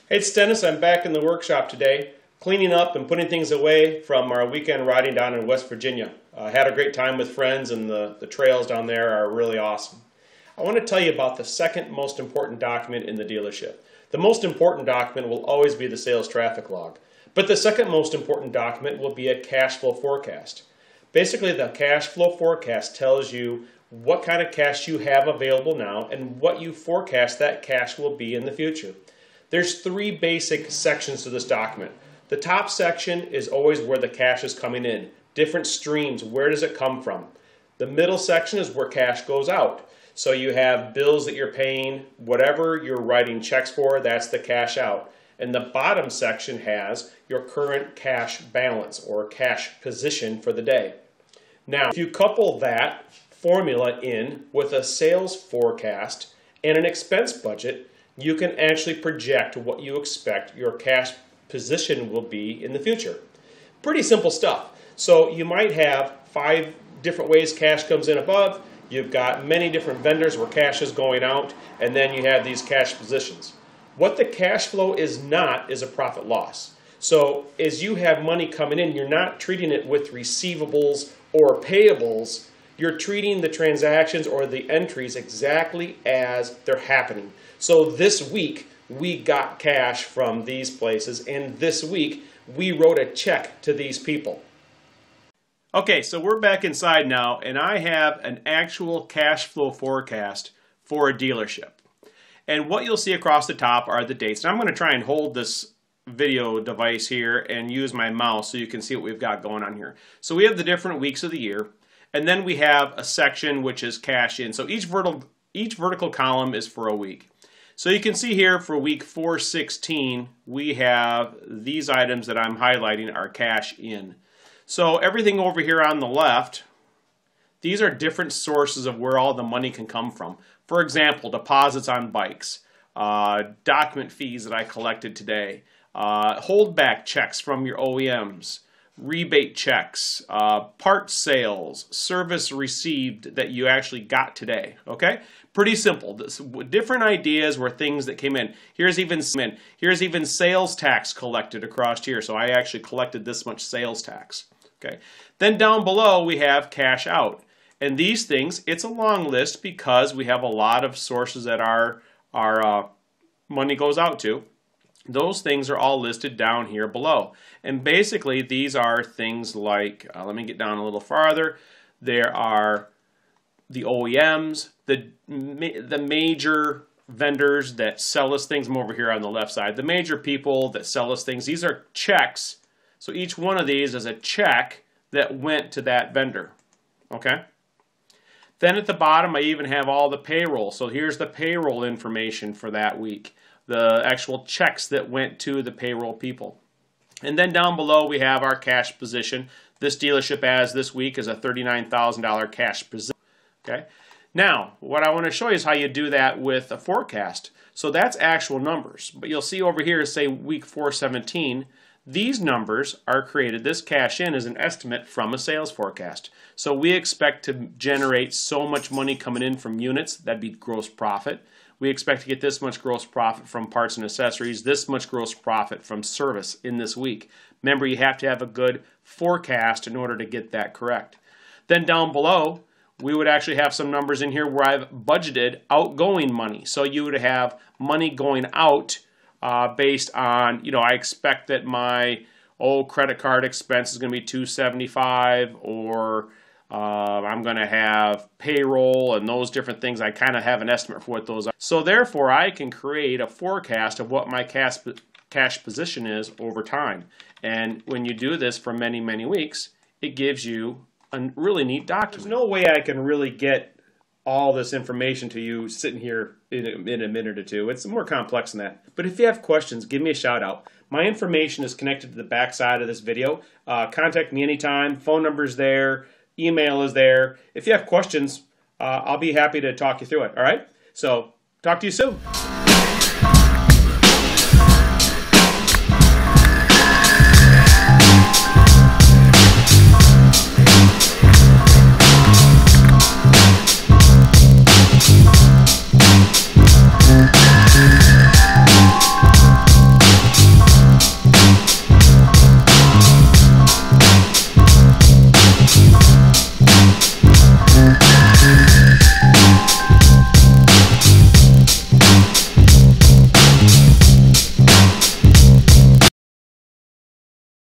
Hey, it's Dennis. I'm back in the workshop today, cleaning up and putting things away from our weekend riding down in West Virginia. I had a great time with friends, and the trails down there are really awesome. I want to tell you about the second most important document in the dealership. The most important document will always be the sales traffic log, but the second most important document will be a cash flow forecast. Basically, the cash flow forecast tells you what kind of cash you have available now and what you forecast that cash will be in the future. There's three basic sections to this document. The top section is always where the cash is coming in. Different streams, where does it come from? The middle section is where cash goes out. So you have bills that you're paying, whatever you're writing checks for, that's the cash out. And the bottom section has your current cash balance or cash position for the day. Now, if you couple that formula in with a sales forecast and an expense budget, you can actually project what you expect your cash position will be in the future. Pretty simple stuff. So you might have 5 different ways cash comes in above. You've got many different vendors where cash is going out, and then you have these cash positions. What the cash flow is not is a profit loss. So as you have money coming in, you're not treating it with receivables or payables. You're treating the transactions or the entries exactly as they're happening. So this week, we got cash from these places, and this week, we wrote a check to these people. Okay, so we're back inside now, and I have an actual cash flow forecast for a dealership. And what you'll see across the top are the dates. And I'm going to try and hold this video device here and use my mouse so you can see what we've got going on here. So we have the different weeks of the year. And then we have a section which is cash in. So each vertical column is for a week. So you can see here for week 416, we have these items that I'm highlighting are cash in. So everything over here on the left, these are different sources of where all the money can come from. For example, deposits on bikes, document fees that I collected today, holdback checks from your OEMs, rebate checks, part sales, service received that you actually got today, okay? Pretty simple. Different ideas were things that came in. Here's even sales tax collected across here. So I actually collected this much sales tax, okay? Then down below we have cash out. And these things, it's a long list because we have a lot of sources that our money goes out to. Those things are all listed down here below. And basically these are things like, let me get down a little farther. There are the OEMs, the major vendors that sell us things. I'm over here on the left side. The major people that sell us things, these are checks. So each one of these is a check that went to that vendor, okay? Then at the bottom I even have all the payroll. So here's the payroll information for that week. The actual checks that went to the payroll people. And then down below we have our cash position. This dealership as this week is a $39,000 cash position. Okay. Now, what I want to show you is how you do that with a forecast. So that's actual numbers. But you'll see over here, say week 417, these numbers are created. This cash in is an estimate from a sales forecast. So we expect to generate so much money coming in from units, that'd be gross profit. We expect to get this much gross profit from parts and accessories, this much gross profit from service in this week. Remember, you have to have a good forecast in order to get that correct. Then down below, we would actually have some numbers in here where I've budgeted outgoing money. So you would have money going out based on, I expect that my credit card expense is going to be $275, or I'm going to have payroll and those different things. I kind of have an estimate for what those are. So therefore, I can create a forecast of what my cash position is over time. And when you do this for many, many weeks, it gives you a really neat document. There's no way I can really get all this information to you sitting here in a minute or two. It's more complex than that. But if you have questions, give me a shout out. My information is connected to the back side of this video. Contact me anytime. Phone number is there. Email is there. If you have questions, I'll be happy to talk you through it. All right? So talk to you soon.